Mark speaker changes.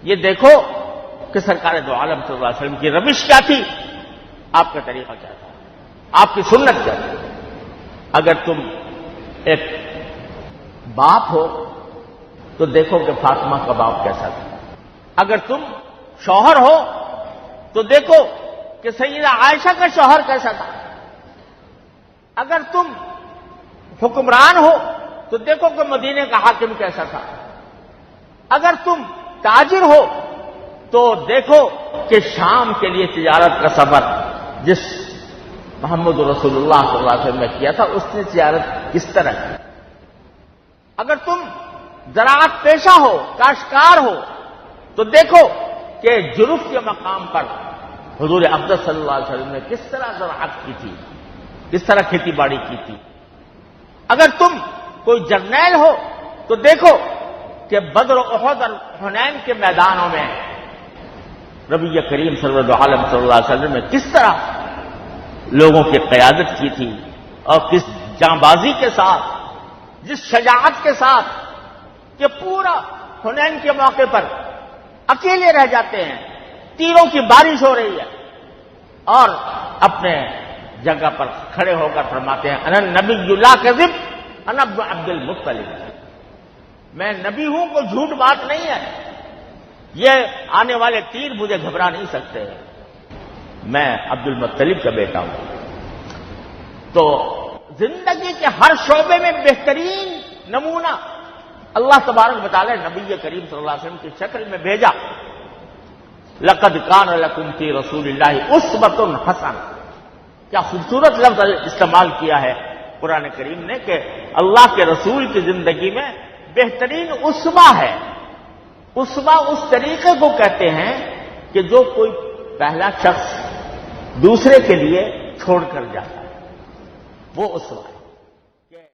Speaker 1: یہ دیکھو کہ سرکار دو عالم صلی اللہ علیہ وسلم کی روش کیا تھی، آپ کا طریقہ کیا تھا، آپ کی سنت کیا تھی۔ اگر تم ایک باپ ہو تو دیکھو کہ فاطمہ کا باپ کیسا تھا، اگر تم شوہر ہو تو دیکھو کہ سیدہ عائشہ کا شوہر کیسا تھا، اگر تم حکمران ہو تو دیکھو کہ مدینے کا حاکم کیسا تھا، اگر تم تاجر ہو تو دیکھو کہ شام کے لیے تجارت کا سفر جس محمد رسول اللہ صلی اللہ علیہ وسلم نے کیا تھا اس نے تجارت کس طرح کی، اگر تم زراعت پیشہ ہو، کاشتکار ہو تو دیکھو کہ جرف کے مقام پر حضور اقدس صلی اللہ علیہ وسلم نے کس طرح زراعت کی تھی، کس طرح کھیتی باڑی کی تھی، اگر تم کوئی جرنیل ہو تو دیکھو کہ بدر و احد اور حنین کے میدانوں میں نبی کریم سرور عالم صلی اللہ علیہ وسلم نے کس طرح لوگوں کی قیادت کی تھی اور کس جانبازی کے ساتھ، جس شجاعت کے ساتھ کہ پورا حنین کے موقع پر اکیلے رہ جاتے ہیں، تیروں کی بارش ہو رہی ہے اور اپنے جگہ پر کھڑے ہو کر فرماتے ہیں انا نبی لا کذب انا ابن عبد المطلب، میں نبی ہوں، کوئی جھوٹ بات نہیں ہے، یہ آنے والے تیر مجھے گھبرا نہیں سکتے، میں عبد المطلب کا بیٹا ہوں۔ تو زندگی کے ہر شعبے میں بہترین نمونہ اللہ تبارک و تعالی نبی کریم صلی اللہ علیہ وسلم کی شکل میں بھیجا۔ لقد کان لکم فی رسول اللہ اسوۃ حسنہ، کیا خوبصورت لفظ استعمال کیا ہے قرآن کریم نے کہ اللہ کے رسول کی زندگی میں بہترین اسوہ ہے۔ اسوہ اس طریقے کو کہتے ہیں کہ جو کوئی پہلا شخص دوسرے کے لیے چھوڑ کر جاتا ہے، وہ اسوہ ہے۔